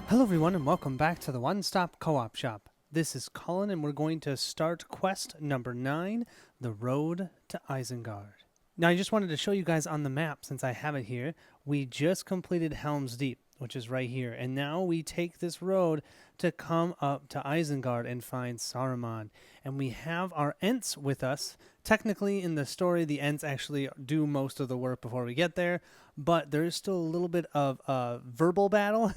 Hello everyone and welcome back to the One Stop Co-op Shop. This is Colin and we're going to start quest number 9, The Road to Isengard. Now I just wanted to show you guys on the map, since I have it here, we just completed Helm's Deep, which is right here, and now we take this road to come up to Isengard and find Saruman. And we have our Ents with us. Technically in the story the Ents actually do most of the work before we get there, but there is still a little bit of a verbal battle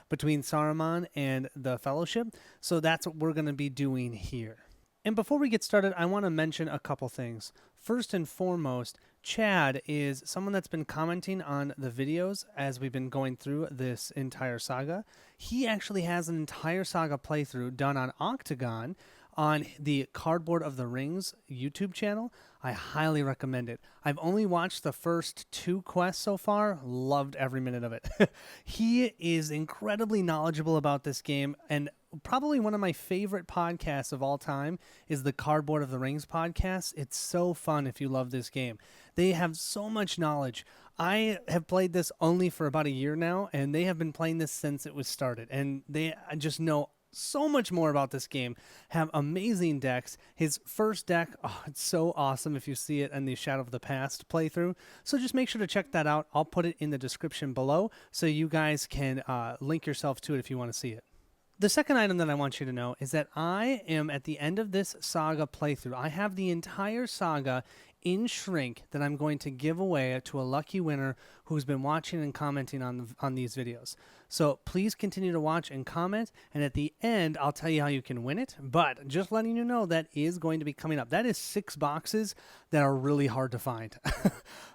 between Saruman and the Fellowship, so that's what we're going to be doing here. And before we get started, I want to mention a couple things. First and foremost, Chad is someone that's been commenting on the videos as we've been going through this entire saga. He actually has an entire saga playthrough done on Octagon on the Cardboard of the Rings YouTube channel. I highly recommend it. I've only watched the first 2 quests so far, loved every minute of it. He is incredibly knowledgeable about this game, and probably one of my favorite podcasts of all time is the Cardboard of the Rings podcast. It's so fun if you love this game. They have so much knowledge. I have played this only for about a year now, and they have been playing this since it was started, and they just know so much more about this game, have amazing decks. His first deck, it's so awesome if you see it in the Shadow of the Past playthrough. So just make sure to check that out. I'll put it in the description below so you guys can link yourself to it if you want to see it. The second item that I want you to know is that I am at the end of this saga playthrough. I have the entire saga in Shrink that I'm going to give away to a lucky winner who's been watching and commenting on these videos. So please continue to watch and comment, and at the end I'll tell you how you can win it, but just letting you know that is going to be coming up. That is 6 boxes that are really hard to find.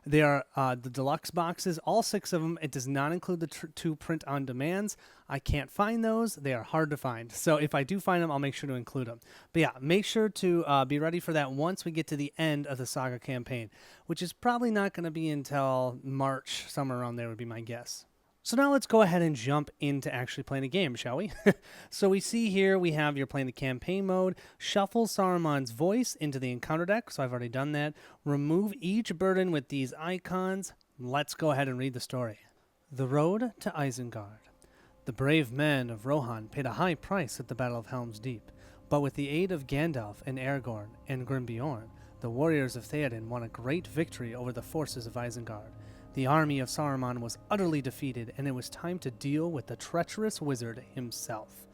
They are the deluxe boxes, all 6 of them. It does not include the 2 print on demands. I can't find those. They are hard to find. So if I do find them, I'll make sure to include them. But yeah, make sure to be ready for that once we get to the end of the saga campaign, which is probably not going to be until March, somewhere around there would be my guess. So now let's go ahead and jump into actually playing a game, shall we? So we see here we have you're playing the campaign mode. Shuffle Saruman's voice into the encounter deck, so I've already done that. Remove each burden with these icons. Let's go ahead and read the story. The Road to Isengard. The brave men of Rohan paid a high price at the Battle of Helm's Deep, but with the aid of Gandalf and Aragorn and Grimbeorn, the warriors of Theoden won a great victory over the forces of Isengard. The army of Saruman was utterly defeated, and it was time to deal with the treacherous wizard himself.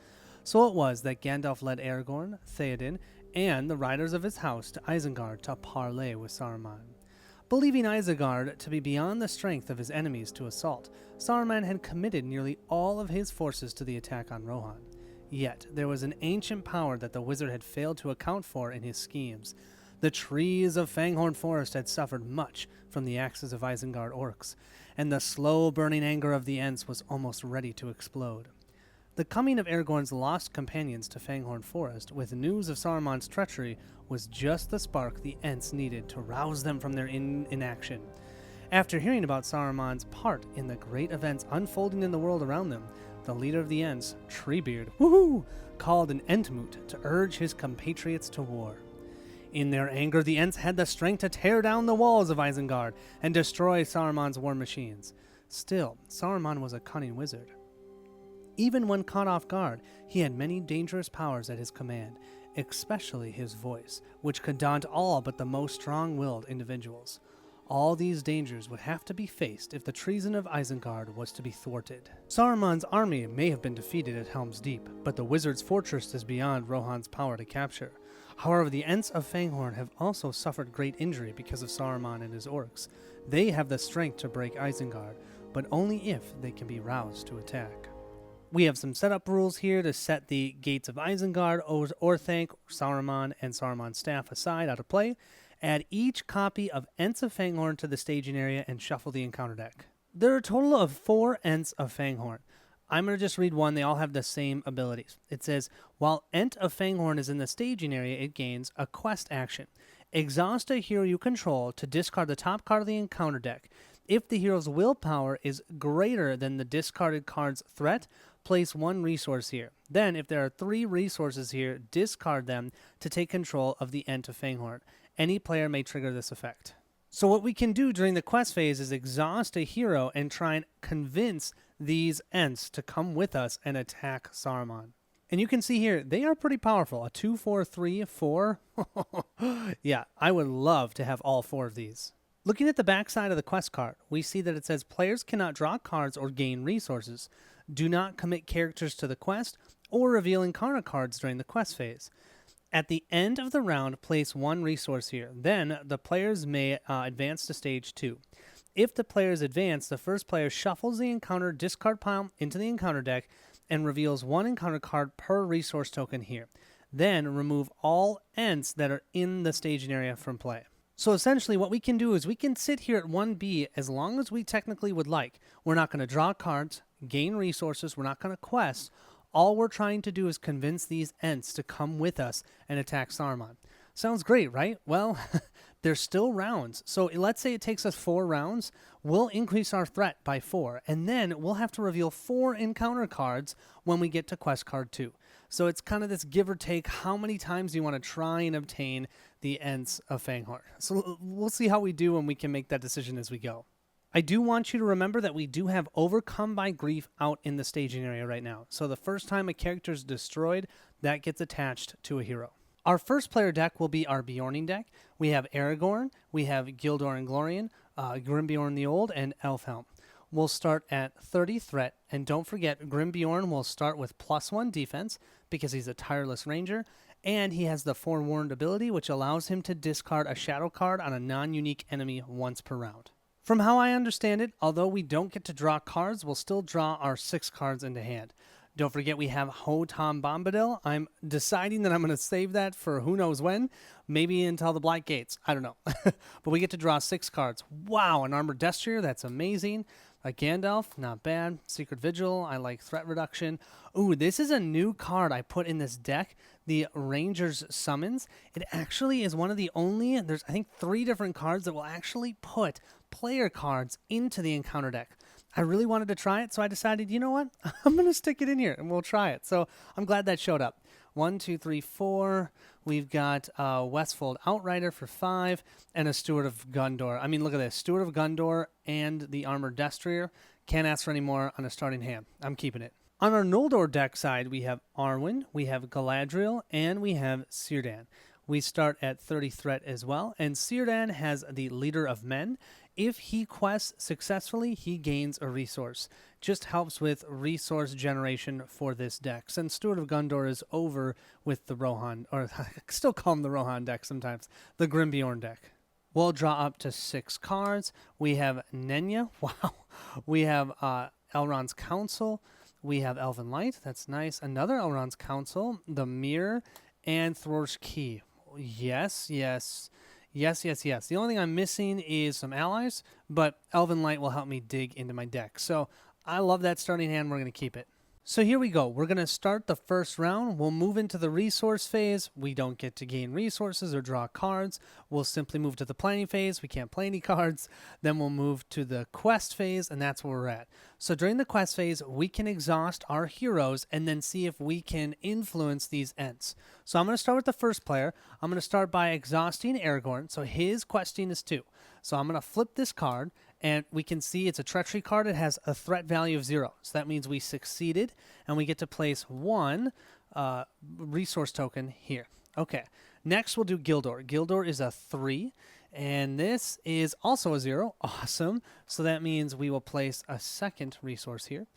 So it was that Gandalf led Aragorn, Theoden, and the riders of his house to Isengard to parley with Saruman. Believing Isengard to be beyond the strength of his enemies to assault, Saruman had committed nearly all of his forces to the attack on Rohan. Yet there was an ancient power that the wizard had failed to account for in his schemes. The trees of Fanghorn Forest had suffered much from the axes of Isengard orcs, and the slow-burning anger of the Ents was almost ready to explode. The coming of Aragorn's lost companions to Fanghorn Forest with news of Saruman's treachery was just the spark the Ents needed to rouse them from their inaction. After hearing about Saruman's part in the great events unfolding in the world around them, the leader of the Ents, Treebeard, called an Entmoot to urge his compatriots to war. In their anger, the Ents had the strength to tear down the walls of Isengard and destroy Saruman's war machines. Still, Saruman was a cunning wizard. Even when caught off guard, he had many dangerous powers at his command, especially his voice, which could daunt all but the most strong-willed individuals. All these dangers would have to be faced if the treason of Isengard was to be thwarted. Saruman's army may have been defeated at Helm's Deep, but the wizard's fortress is beyond Rohan's power to capture. However, the Ents of Fanghorn have also suffered great injury because of Saruman and his orcs. They have the strength to break Isengard, but only if they can be roused to attack. We have some setup rules here to set the gates of Isengard, Orthanc, Saruman, and Saruman's staff aside out of play. Add each copy of Ents of Fanghorn to the staging area and shuffle the encounter deck. There are a total of 4 Ents of Fanghorn. I'm going to just read one. They all have the same abilities. It says, while Ent of Fanghorn is in the staging area, it gains a quest action. Exhaust a hero you control to discard the top card of the encounter deck. If the hero's willpower is greater than the discarded card's threat, place 1 resource here. Then, if there are 3 resources here, discard them to take control of the Ent of Fanghorn. Any player may trigger this effect. So what we can do during the quest phase is exhaust a hero and try and convince these Ents to come with us and attack Saruman. And you can see here, they are pretty powerful. A 2, 4, 3, 4. Yeah, I would love to have all 4 of these. Looking at the back side of the quest card, we see that it says players cannot draw cards or gain resources. Do not commit characters to the quest or reveal encounter cards during the quest phase. At the end of the round, place 1 resource here. Then, the players may advance to stage 2. If the players advance, the first player shuffles the encounter discard pile into the encounter deck and reveals 1 encounter card per resource token here. Then, remove all Ents that are in the staging area from play. So essentially what we can do is we can sit here at 1B as long as we technically would like. We're not going to draw cards, gain resources, we're not going to quest. All we're trying to do is convince these Ents to come with us and attack Saruman. Sounds great, right? Well, there's still rounds. So let's say it takes us 4 rounds. We'll increase our threat by 4. And then we'll have to reveal 4 encounter cards when we get to quest card 2. So it's kind of this give or take. How many times do you want to try and obtain the Ents of Fanghorn? So we'll see how we do and we can make that decision as we go. I do want you to remember that we do have Overcome by Grief out in the staging area right now. So the first time a character is destroyed, that gets attached to a hero. Our first player deck will be our Bjorning deck. We have Aragorn, we have Gildor and Glorian, Grimbjorn the Old, and Elfhelm. We'll start at 30 threat, and don't forget, Grimbjorn will start with +1 defense because he's a tireless ranger, and he has the Forewarned ability, which allows him to discard a shadow card on a non-unique enemy once per round. From how I understand it, although we don't get to draw cards, we'll still draw our 6 cards into hand. Don't forget we have Hotam Bombadil. I'm deciding that I'm going to save that for who knows when. Maybe until the Black Gates. I don't know. But we get to draw 6 cards. Wow, an Armored Destrier. That's amazing. A Gandalf. Not bad. Secret Vigil. I like threat reduction. Ooh, this is a new card I put in this deck. The Ranger's Summons. It actually is one of the only, there's I think 3 different cards that will actually put player cards into the encounter deck. I really wanted to try it, so I decided, you know what? I'm going to stick it in here, and we'll try it. So I'm glad that showed up. 1, 2, 3, 4. We've got Westfold Outrider for 5, and a Steward of Gondor. I mean, look at this. Steward of Gondor and the Armored Destrier. Can't ask for any more on a starting hand. I'm keeping it. On our Noldor deck side, we have Arwen, we have Galadriel, and we have Círdan. We start at 30 threat as well, and Círdan has the Leader of Men. If he quests successfully, he gains a resource. Just helps with resource generation for this deck. Since Steward of Gondor is over with the Rohan, or I still call him the Rohan deck sometimes, the Grimbjorn deck. We'll draw up to 6 cards. We have Nenya. Wow. We have Elrond's Council. We have Elven Light. That's nice. Another Elrond's Council. The Mirror. And Thror's Key. Yes, yes. Yes, yes, yes. The only thing I'm missing is some allies, but Elven Light will help me dig into my deck. So I love that starting hand. We're going to keep it. So here we go. We're going to start the first round. We'll move into the resource phase. We don't get to gain resources or draw cards. We'll simply move to the planning phase. We can't play any cards. Then we'll move to the quest phase, and that's where we're at. So during the quest phase, we can exhaust our heroes and then see if we can influence these Ents. So I'm going to start with the first player. I'm going to start by exhausting Aragorn. So his questing is 2. So I'm going to flip this card, and we can see it's a treachery card. It has a threat value of 0. So that means we succeeded, and we get to place 1 resource token here. Okay, next we'll do Gildor. Gildor is a 3, and this is also a 0. Awesome. So that means we will place a 2nd resource here.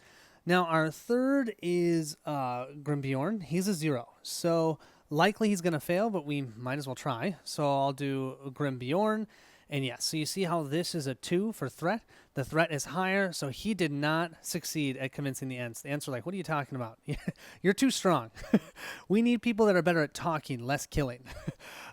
Now our third is Grimbjorn. He's a 0. So likely he's going to fail, but we might as well try. So I'll do Grimbjorn. And yes, so you see how this is a 2 for threat. The threat is higher, so he did not succeed at convincing the Ents. The Ents are like, what are you talking about? You're too strong. We need people that are better at talking, less killing.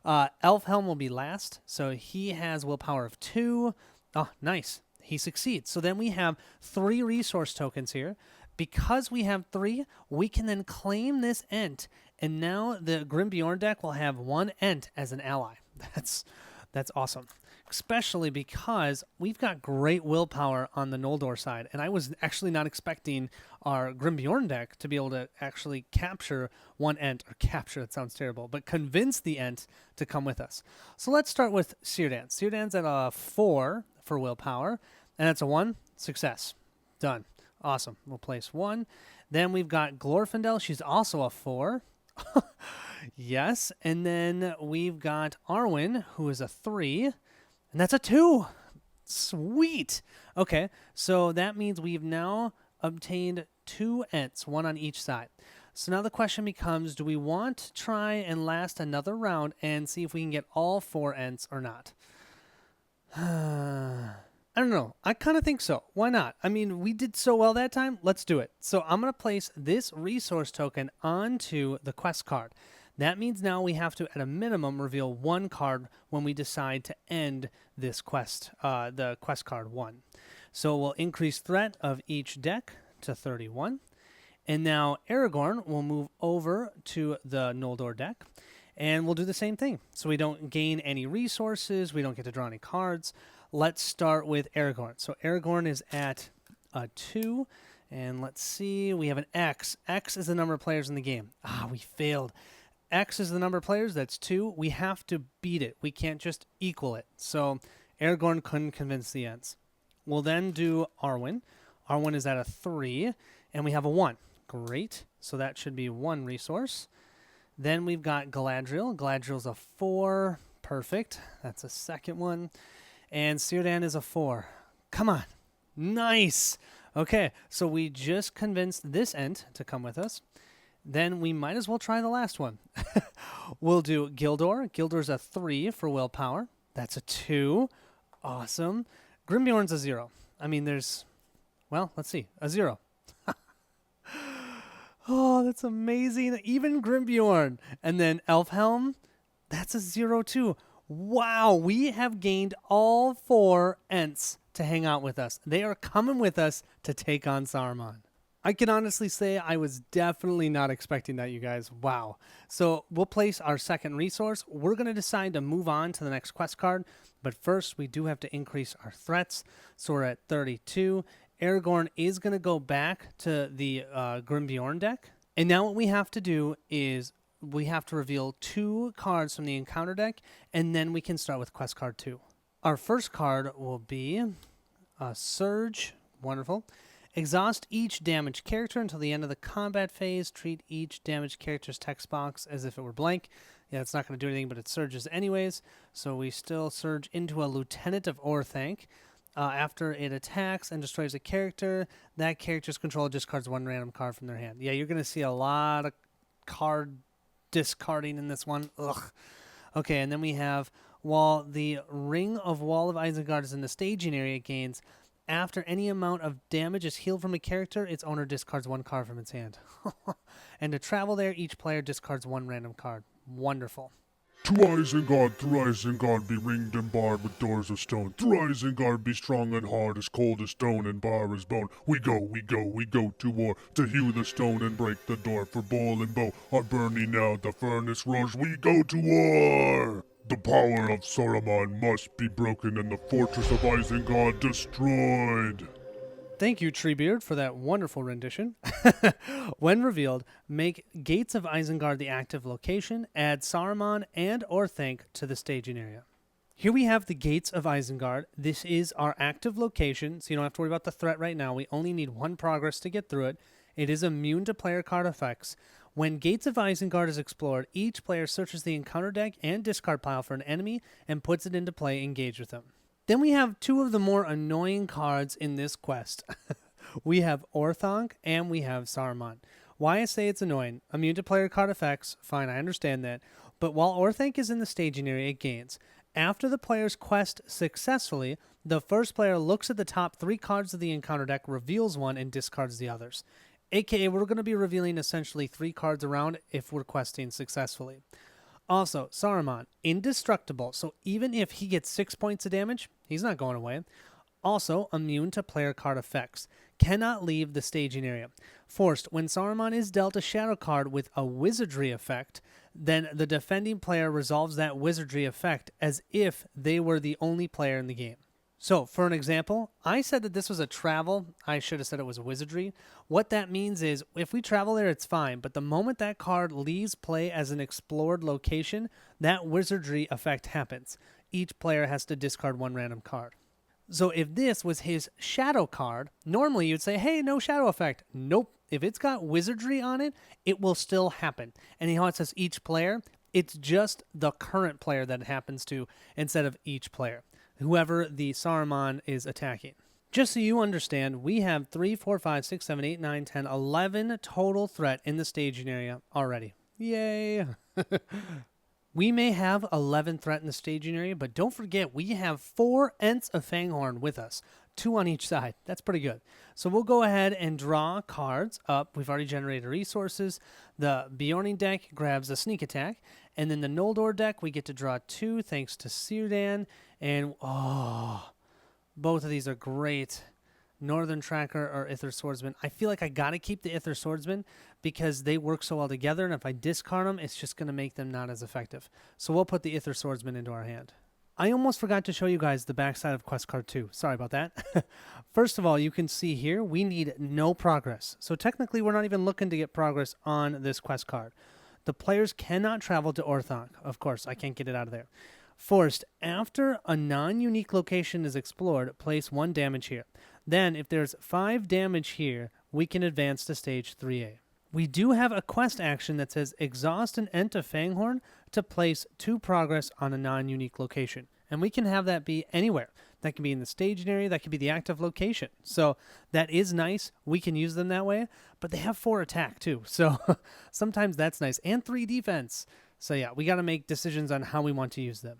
Elfhelm will be last, so he has willpower of 2. Oh, nice. He succeeds. So then we have 3 resource tokens here. Because we have 3, we can then claim this Ent, and now the Grimbjorn deck will have 1 Ent as an ally. That's awesome. especially because we've got great willpower on the Noldor side, and I was actually not expecting our Grimbjorn deck to be able to actually capture one Ent, or capture, that sounds terrible, but convince the Ent to come with us. So let's start with Círdan's. Círdan's at a 4 for willpower, and that's a 1. Success. Done. Awesome. We'll place 1. Then we've got Glorfindel. She's also a 4. Yes. And then we've got Arwen, who is a 3. And that's a 2. Sweet. Okay. So that means we've now obtained 2 Ents, 1 on each side. So now the question becomes, do we want to try and last another round and see if we can get all 4 Ents or not? I don't know. I kind of think so. Why not? I mean, we did so well that time. Let's do it. So I'm going to place this resource token onto the quest card. That means now we have to, at a minimum, reveal 1 card when we decide to end this quest, the quest card 1. So we'll increase threat of each deck to 31. And now Aragorn will move over to the Noldor deck. And we'll do the same thing. So we don't gain any resources. We don't get to draw any cards. Let's start with Aragorn. So Aragorn is at a 2. And let's see. We have an X. X is the number of players in the game. We failed. X is the number of players. That's 2. We have to beat it. We can't just equal it. So Aragorn couldn't convince the Ents. We'll then do Arwen. Arwen is at a 3. And we have a 1. Great. So that should be 1 resource. Then we've got Galadriel. Galadriel's a 4. Perfect. That's a second one. And Círdan is a 4. Come on. Nice. Okay, so we just convinced this Ent to come with us. Then we might as well try the last one. We'll do Gildor. Gildor's a 3 for willpower. That's a 2. Awesome. Grimbjorn's a 0. I mean, there's, well, let's see, a 0. Oh, that's amazing. Even Grimbjorn. And then Elfhelm, that's a 0 too. Wow, we have gained all 4 Ents to hang out with us. They are coming with us to take on Saruman. I can honestly say I was definitely not expecting that, you guys. Wow. So we'll place our second resource. We're going to decide to move on to the next quest card. But first, we do have to increase our threats. So we're at 32. Aragorn is going to go back to the Grimbjorn deck. And now what we have to do is we have to reveal 2 cards from the encounter deck, and then we can start with quest card 2. Our first card will be Surge. Wonderful. Exhaust each damaged character until the end of the combat phase. Treat each damaged character's text box as if it were blank. Yeah, it's not going to do anything, but it surges anyways. So we still surge into a Lieutenant of Orthanc. After it attacks and destroys a character, that character's controller discards 1 random card from their hand. Yeah, you're going to see a lot of card discarding in this one. Ugh. Okay, and then we have, while the Ring of Wall of Isengard is in the staging area, it gains, after any amount of damage is healed from a character, its owner discards 1 card from its hand. And to travel there, each player discards 1 random card. Wonderful. To Isengard be ringed and barred with doors of stone. To Isengard be strong and hard, as cold as stone and bar as bone. We go to war, to hew the stone and break the door. For bowl and bow are burning out, the furnace roars, we go to war! The power of Saruman must be broken and the fortress of Isengard destroyed. Thank you, Treebeard, for that wonderful rendition. When revealed, make Gates of Isengard the active location, add Saruman and Orthanc to the staging area. Here we have the Gates of Isengard. This is our active location, so you don't have to worry about the threat right now. We only need 1 progress to get through it. It is immune to player card effects. When Gates of Isengard is explored, each player searches the encounter deck and discard pile for an enemy and puts it into play, engage with them. Then we have 2 of the more annoying cards in this quest. We have Orthanc and we have Saruman. Why I say it's annoying, immune to player card effects, fine, I understand that. But while Orthanc is in the staging area, it gains. After the player's quest successfully, the first player looks at the top 3 cards of the encounter deck, reveals 1, and discards the others. AKA, we're going to be revealing essentially 3 cards around if we're questing successfully. Also, Saruman, indestructible, so even if he gets 6 points of damage, he's not going away. Also, immune to player card effects. Cannot leave the staging area. Forced, when Saruman is dealt a shadow card with a wizardry effect, then the defending player resolves that wizardry effect as if they were the only player in the game. So, for an example, I said that this was a travel. I should have said it was wizardry. What that means is, if we travel there, it's fine. But the moment that card leaves play as an explored location, that wizardry effect happens. Each player has to discard one random card. So if this was his shadow card, normally you'd say, hey, no shadow effect. Nope. If it's got wizardry on it, it will still happen. And how it says each player, it's just the current player that it happens to instead of each player, whoever the Saruman is attacking. Just so you understand, we have 3, 4, 5, 6, 7, 8, 9, 10, 11 total threat in the staging area already. Yay! We may have 11 threat in the staging area, but don't forget, we have 4 Ents of Fanghorn with us, 2 on each side. That's pretty good. So we'll go ahead and draw cards up. We've already generated resources. The Bjorning deck grabs a sneak attack, and then the Noldor deck, we get to draw 2 thanks to Círdan, and both of these are great. Northern Tracker or Aether Swordsman. I feel like I got to keep the Aether Swordsman because they work so well together, and if I discard them, it's just going to make them not as effective. So we'll put the Aether Swordsman into our hand. I almost forgot to show you guys the backside of Quest Card 2. Sorry about that. First of all, you can see here, we need no progress. So technically, we're not even looking to get progress on this quest card. The players cannot travel to Orthanc. Of course, I can't get it out of there. Forced, after a non-unique location is explored, place 1 damage here. Then, if there's 5 damage here, we can advance to stage 3A. We do have a quest action that says exhaust an Ent of Fanghorn to place 2 progress on a non-unique location. And we can have that be anywhere. That can be in the staging area, that could be the active location. So that is nice. We can use them that way, but they have 4 attack too. So sometimes that's nice. And 3 defense. So yeah, we got to make decisions on how we want to use them.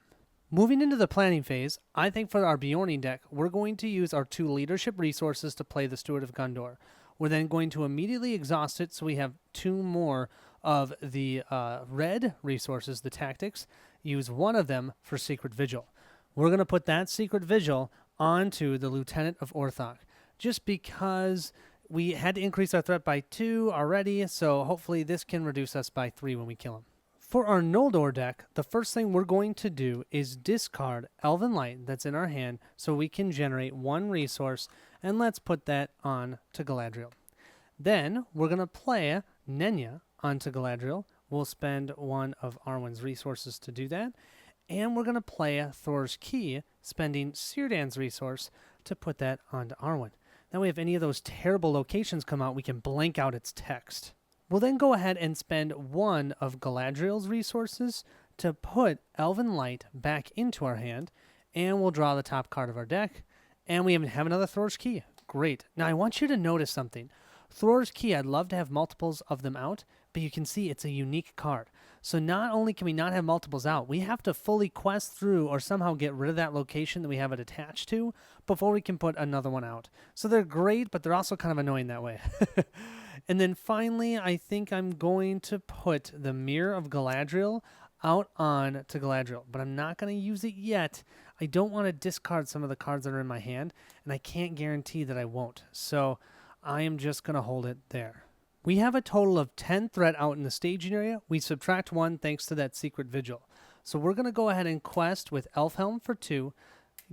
Moving into the planning phase, I think for our Bjorning deck, we're going to use our 2 leadership resources to play the Steward of Gondor. We're then going to immediately exhaust it, so we have 2 more of the red resources, the tactics. Use 1 of them for Secret Vigil. We're going to put that Secret Vigil onto the Lieutenant of Orthanc, just because we had to increase our threat by 2 already, so hopefully this can reduce us by 3 when we kill him. For our Noldor deck, the first thing we're going to do is discard Elven Light that's in our hand so we can generate 1 resource, and let's put that on to Galadriel. Then we're going to play Nenya onto Galadriel. We'll spend 1 of Arwen's resources to do that, and we're going to play Thor's Key, spending Círdan's resource to put that onto Arwen. That way if any of those terrible locations come out, we can blank out its text. We'll then go ahead and spend 1 of Galadriel's resources to put Elven Light back into our hand, and we'll draw the top card of our deck, and we have another Thor's Key. Great. Now I want you to notice something. Thor's Key, I'd love to have multiples of them out, but you can see it's a unique card. So not only can we not have multiples out, we have to fully quest through or somehow get rid of that location that we have it attached to before we can put another one out. So they're great, but they're also kind of annoying that way. And then finally, I think I'm going to put the Mirror of Galadriel out on to Galadriel, but I'm not going to use it yet. I don't want to discard some of the cards that are in my hand, and I can't guarantee that I won't. So I am just going to hold it there. We have a total of 10 threat out in the staging area. We subtract 1 thanks to that Secret Vigil. So we're going to go ahead and quest with Elfhelm for 2,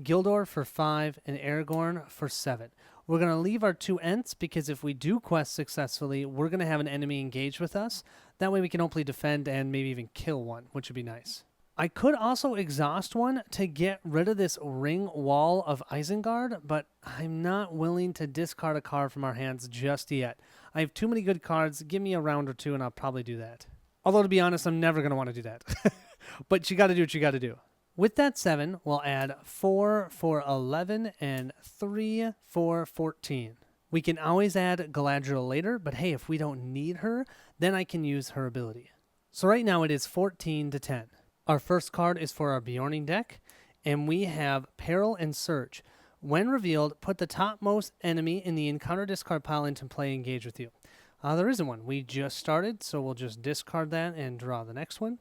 Gildor for 5, and Aragorn for 7. We're going to leave our 2 Ents because if we do quest successfully, we're going to have an enemy engage with us. That way we can hopefully defend and maybe even kill one, which would be nice. I could also exhaust 1 to get rid of this ring wall of Isengard, but I'm not willing to discard a card from our hands just yet. I have too many good cards. Give me a round or 2 and I'll probably do that. Although to be honest, I'm never going to want to do that. But you got to do what you got to do. With that 7, we'll add 4 for 11 and 3 for 14. We can always add Galadriel later, but hey, if we don't need her, then I can use her ability. So right now it is 14 to 10. Our first card is for our Bjorning deck, and we have Peril and Surge. When revealed, put the topmost enemy in the encounter discard pile into play engage with you. There isn't one. We just started, so we'll just discard that and draw the next one.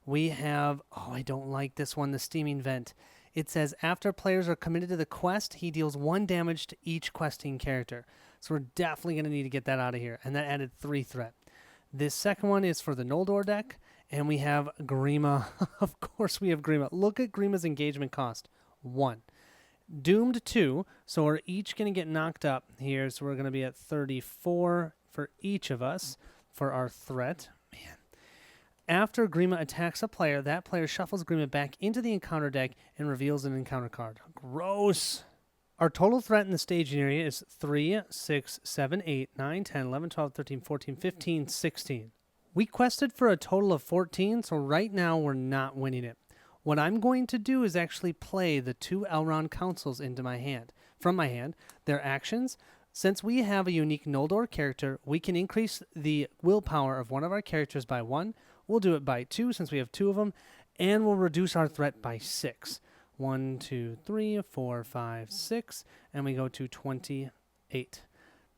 We have, I don't like this one, the Steaming Vent. It says, after players are committed to the quest, he deals 1 damage to each questing character. So we're definitely going to need to get that out of here. And that added 3 threat. This second one is for the Noldor deck. And we have Grima. Of course we have Grima. Look at Grima's engagement cost. 1. Doomed 2, so we're each going to get knocked up here. So we're going to be at 34 for each of us for our threat. Man. After Grima attacks a player, that player shuffles Grima back into the encounter deck and reveals an encounter card. Gross. Our total threat in the staging area is 3, 6, 7, 8, 9, 10, 11, 12, 13, 14, 15, 16. We quested for a total of 14, so right now we're not winning it. What I'm going to do is actually play the 2 Elrond Councils into my hand. From my hand, their actions. Since we have a unique Noldor character, we can increase the willpower of one of our characters by 1. We'll do it by 2 since we have 2 of them, and we'll reduce our threat by 6. 1, 2, 3, 4, 5, 6, and we go to 28.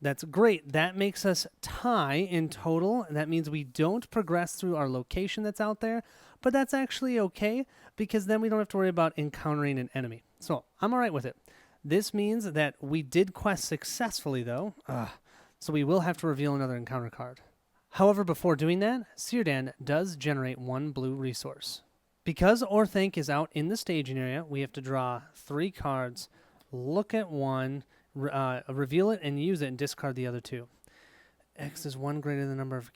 That's great. That makes us tie in total. That means we don't progress through our location that's out there, but that's actually okay because then we don't have to worry about encountering an enemy. So I'm all right with it. This means that we did quest successfully, though, so we will have to reveal another encounter card. However, before doing that, Círdan does generate 1 blue resource. Because Orthanc is out in the staging area, we have to draw 3 cards, look at 1, reveal it and use it and discard the other 2. X is 1 greater than the number of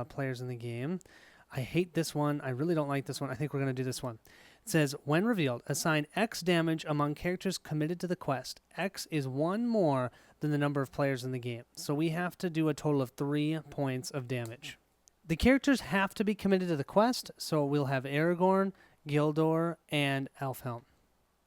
players in the game. I hate this one. I really don't like this one. I think we're going to do this one. It says, when revealed, assign X damage among characters committed to the quest. X is 1 more than the number of players in the game. So we have to do a total of 3 points of damage. The characters have to be committed to the quest, so we'll have Aragorn, Gildor, and Elfhelm.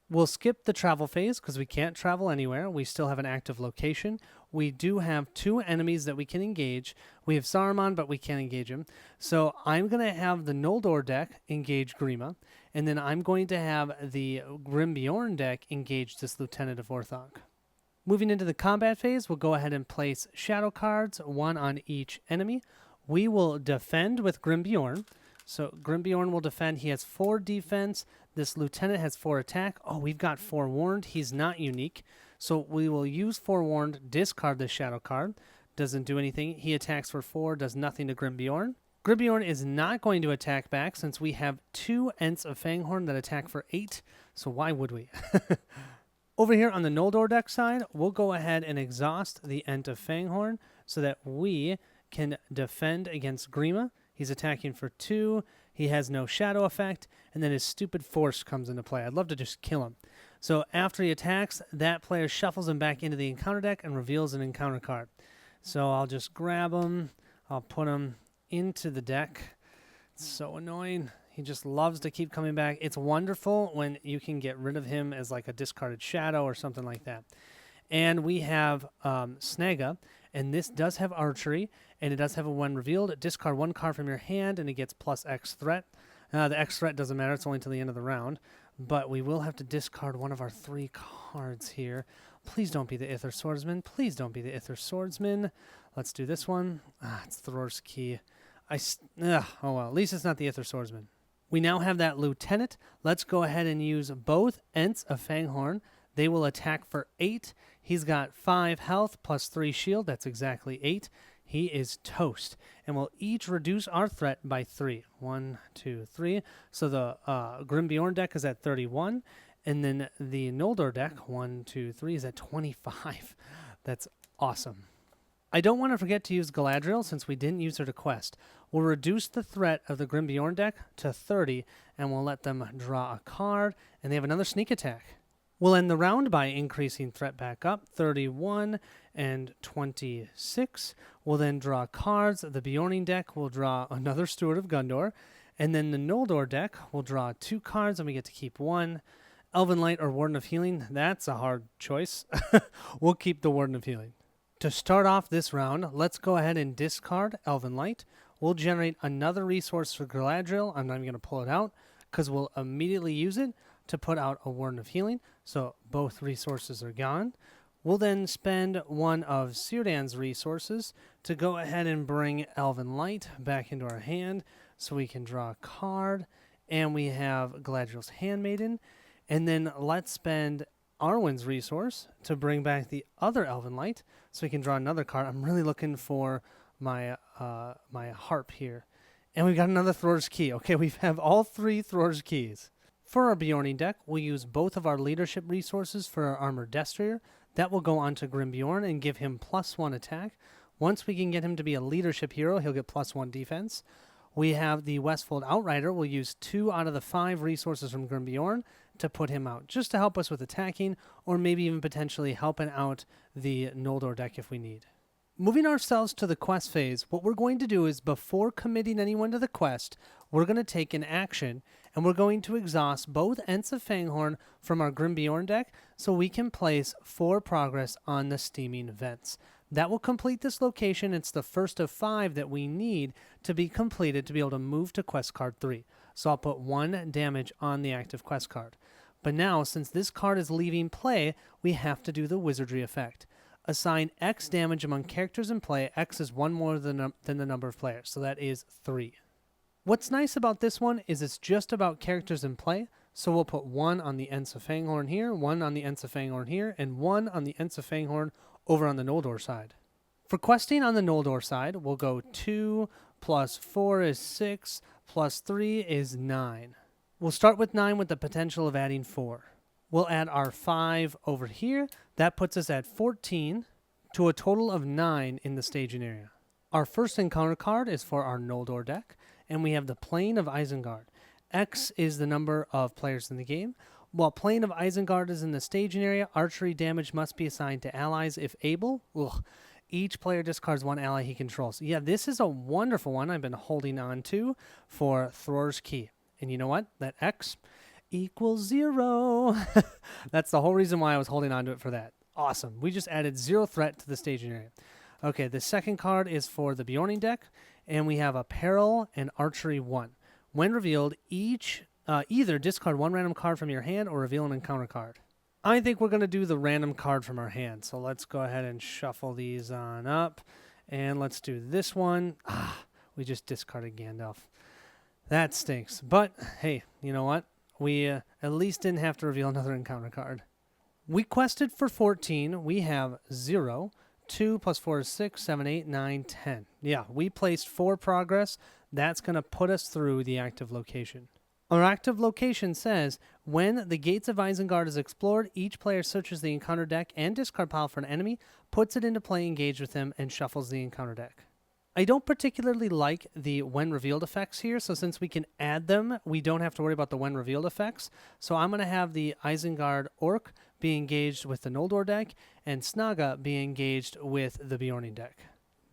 We'll skip the travel phase because we can't travel anywhere. We still have an active location. We do have 2 enemies that we can engage. We have Saruman, but we can't engage him. So I'm going to have the Noldor deck engage Grima, and then I'm going to have the Grimbjorn deck engage this Lieutenant of Orthanc. Moving into the combat phase, we'll go ahead and place shadow cards, 1 on each enemy. We will defend with Grimbjorn. So Grimbjorn will defend. He has 4 defense. This lieutenant has 4 attack. Oh, we've got Forewarned. He's not unique. So we will use Forewarned, discard the shadow card. Doesn't do anything. He attacks for 4, does nothing to Grimbjorn. Grimbjorn is not going to attack back since we have 2 Ents of Fanghorn that attack for 8. So why would we? Over here on the Noldor deck side, we'll go ahead and exhaust the Ent of Fanghorn so that we can defend against Grima. He's attacking for 2. He has no shadow effect, and then his stupid force comes into play. I'd love to just kill him. So after he attacks, that player shuffles him back into the encounter deck and reveals an encounter card. So I'll just grab him. I'll put him into the deck. It's so annoying. He just loves to keep coming back. It's wonderful when you can get rid of him as like a discarded shadow or something like that. And we have Saga, and this does have archery, and it does have a when revealed. Discard 1 card from your hand, and it gets plus X threat. The X threat doesn't matter. It's only until the end of the round. But we will have to discard one of our 3 cards here. Please don't be the Aether Swordsman. Please don't be the Aether Swordsman. Let's do this one. It's Thror's Key. Oh, well, at least it's not the Aether Swordsman. We now have that Lieutenant. Let's go ahead and use both Ents of Fanghorn. They will attack for 8. He's got 5 health plus 3 shield. That's exactly 8. He is toast. And we'll each reduce our threat by 3. 1, 2, 3. So the Grimbjorn deck is at 31. And then the Noldor deck, 1, 2, 3, is at 25. That's awesome. I don't want to forget to use Galadriel since we didn't use her to quest. We'll reduce the threat of the Grimbjorn deck to 30, and we'll let them draw a card, and they have another sneak attack. We'll end the round by increasing threat back up, 31 and 26. We'll then draw cards. The Bjorning deck will draw another Steward of Gondor, and then the Noldor deck will draw 2 cards, and we get to keep 1. Elven Light or Warden of Healing, that's a hard choice. We'll keep the Warden of Healing. To start off this round, let's go ahead and discard Elven Light. We'll generate another resource for Galadriel. I'm not even going to pull it out because we'll immediately use it to put out a Warden of Healing. So both resources are gone. We'll then spend one of Círdan's resources to go ahead and bring Elven Light back into our hand so we can draw a card. And we have Galadriel's Handmaiden. And then let's spend Arwen's resource to bring back the other Elven Light so we can draw another card. I'm really looking for my my harp here. And we've got another Thror's Key. Okay, we have all 3 Thror's Keys. For our Bjorning deck, we'll use both of our leadership resources for our Armored Destroyer. That will go on to Grimbjorn and give him +1 attack. Once we can get him to be a leadership hero, he'll get +1 defense. We have the Westfold Outrider. We'll use 2 out of the 5 resources from Grimbjorn to put him out, just to help us with attacking, or maybe even potentially helping out the Noldor deck if we need. Moving ourselves to the quest phase, what we're going to do is before committing anyone to the quest, we're going to take an action, and we're going to exhaust both Ents of Fanghorn from our Grimbjorn deck so we can place 4 progress on the Steaming Vents. That will complete this location. It's the first of 5 that we need to be completed to be able to move to quest card 3. So I'll put 1 damage on the active quest card. But now, since this card is leaving play, we have to do the wizardry effect. Assign X damage among characters in play. X is 1 more than the number of players, so that is 3. What's nice about this one is it's just about characters in play, so we'll put 1 on the Ents of Fanghorn here, 1 on the Ents of Fanghorn here, and 1 on the Ents of Fanghorn over on the Noldor side. For questing on the Noldor side, we'll go 2 plus 4 is 6, plus 3 is 9. We'll start with 9 with the potential of adding 4. We'll add our 5 over here. That puts us at 14 to a total of 9 in the staging area. Our first encounter card is for our Noldor deck, and we have the Plane of Isengard. X is the number of players in the game. While Plane of Isengard is in the staging area, archery damage must be assigned to allies if able. Ugh. Each player discards 1 ally he controls. Yeah, this is a wonderful one I've been holding on to for Thror's Key. And you know what? That X equals 0. That's the whole reason why I was holding on to it for that. Awesome. We just added 0 threat to the staging area. Okay, the second card is for the Bjorning deck, and we have a Peril and Archery 1. When revealed, either discard 1 random card from your hand or reveal an encounter card. I think we're going to do the random card from our hand, so let's go ahead and shuffle these on up, and let's do this one. We just discarded Gandalf. That stinks, but hey, you know what? We at least didn't have to reveal another encounter card. We quested for 14. We have 0. 2 plus 4 is 6, 7, 8, 9, 10. Yeah, we placed 4 progress. That's going to put us through the active location. Our active location says, when the Gates of Isengard is explored, each player searches the encounter deck and discard pile for an enemy, puts it into play engaged with him, and shuffles the encounter deck. I don't particularly like the when revealed effects here, so since we can add them, we don't have to worry about the when revealed effects. So I'm going to have the Isengard Orc be engaged with the Noldor deck, and Saga be engaged with the Bjorning deck.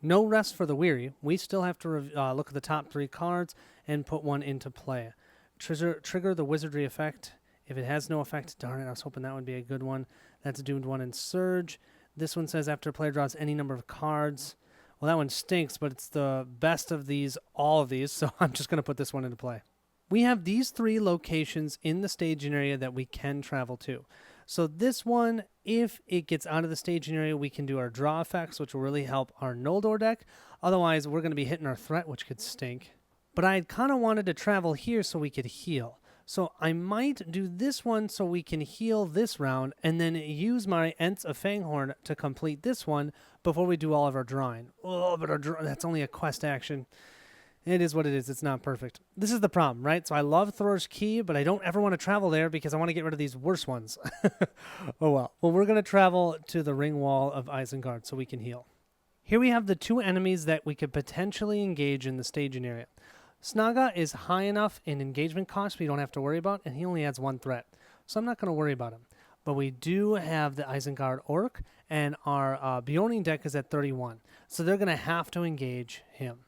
No rest for the weary. We still have to look at the top 3 cards and put 1 into play. Trigger the wizardry effect. If it has no effect, darn it, I was hoping that would be a good one. That's Doomed 1 and Surge. This one says after a player draws any number of cards. Well, that one stinks, but it's the best of these, all of these, so I'm just going to put this one into play. We have these 3 locations in the staging area that we can travel to. So this one, if it gets out of the staging area, we can do our draw effects, which will really help our Noldor deck. Otherwise, we're going to be hitting our threat, which could stink. But I kind of wanted to travel here so we could heal. So I might do this one so we can heal this round and then use my Ents of Fanghorn to complete this one before we do all of our drawing. Oh, but that's only a quest action. It is what it is. It's not perfect. This is the problem, right? So I love Thror's Key, but I don't ever want to travel there because I want to get rid of these worse ones. Oh well. Well, we're going to travel to the ring wall of Isengard so we can heal. Here we have the 2 enemies that we could potentially engage in the staging area. Saga is high enough in engagement cost we don't have to worry about, and he only adds 1 threat. So I'm not going to worry about him. But we do have the Isengard Orc, and our Bjorning deck is at 31. So they're going to have to engage him.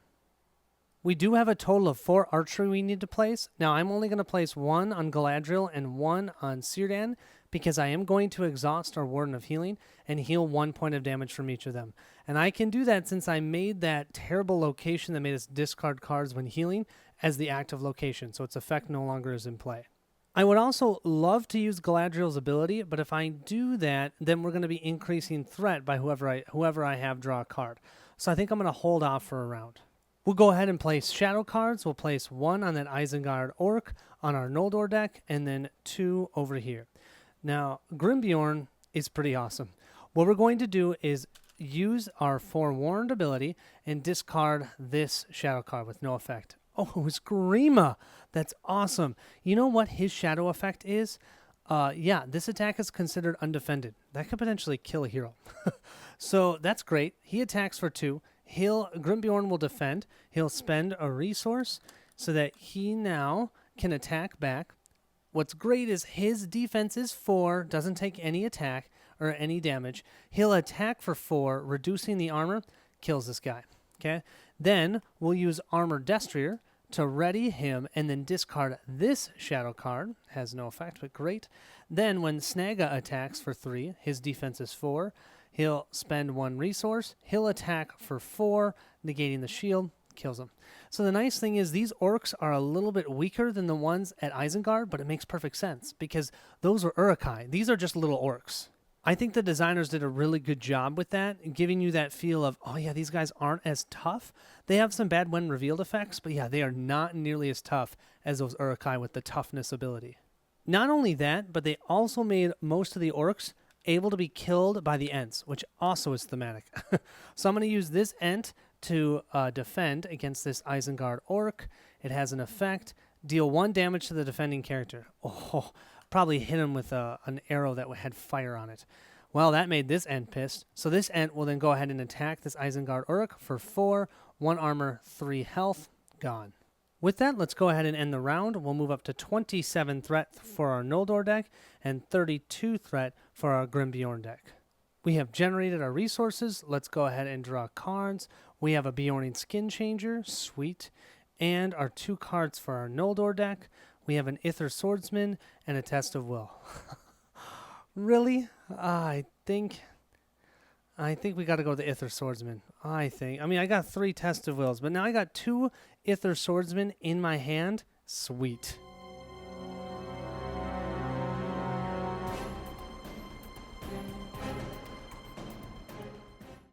We do have a total of 4 archery we need to place. Now I'm only going to place 1 on Galadriel and 1 on Círdan, because I am going to exhaust our Warden of Healing and heal 1 point of damage from each of them. And I can do that since I made that terrible location that made us discard cards when healing as the active location, so its effect no longer is in play. I would also love to use Galadriel's ability, but if I do that, then we're going to be increasing threat by whoever I have draw a card. So I think I'm going to hold off for a round. We'll go ahead and place shadow cards. We'll place 1 on that Isengard Orc on our Noldor deck, and then 2 over here. Now, Grimbjorn is pretty awesome. What we're going to do is use our Forewarned ability and discard this shadow card with no effect. Oh, Screama. That's awesome. You know what his shadow effect is? Yeah, this attack is considered undefended. That could potentially kill a hero. So that's great. He attacks for 2. Grimbjorn will defend. He'll spend a resource so that he now can attack back. What's great is his defense is 4, doesn't take any attack or any damage. He'll attack for 4, reducing the armor, kills this guy. Okay. Then we'll use Armor Destrier to ready him and then discard this shadow card. Has no effect, but great. Then when Saga attacks for 3, his defense is 4. He'll spend 1 resource. He'll attack for 4, negating the shield, kills him. So the nice thing is these orcs are a little bit weaker than the ones at Isengard, but it makes perfect sense because those are Uruk-hai. These are just little orcs. I think the designers did a really good job with that, giving you that feel of, oh yeah, these guys aren't as tough. They have some bad when revealed effects, but yeah, they are not nearly as tough as those Uruk-hai with the toughness ability. Not only that, but they also made most of the orcs able to be killed by the Ents, which also is thematic. So I'm going to use this Ent to defend against this Isengard orc. It has an effect, deal 1 damage to the defending character. Oh, probably hit him with an arrow that had fire on it. Well, that made this Ent pissed. So this Ent will then go ahead and attack this Isengard Uruk for 4, 1 armor, 3 health, gone. With that, let's go ahead and end the round. We'll move up to 27 threat for our Noldor deck and 32 threat for our Grimbjorn deck. We have generated our resources. Let's go ahead and draw cards. We have a Bjorning Skin Changer, sweet, and our 2 cards for our Noldor deck. We have an Ither Swordsman and a Test of Will. Really? I think we got to go with the Ither Swordsman. I mean, I got 3 Test of Wills, but now I got 2 Ither Swordsmen in my hand. Sweet.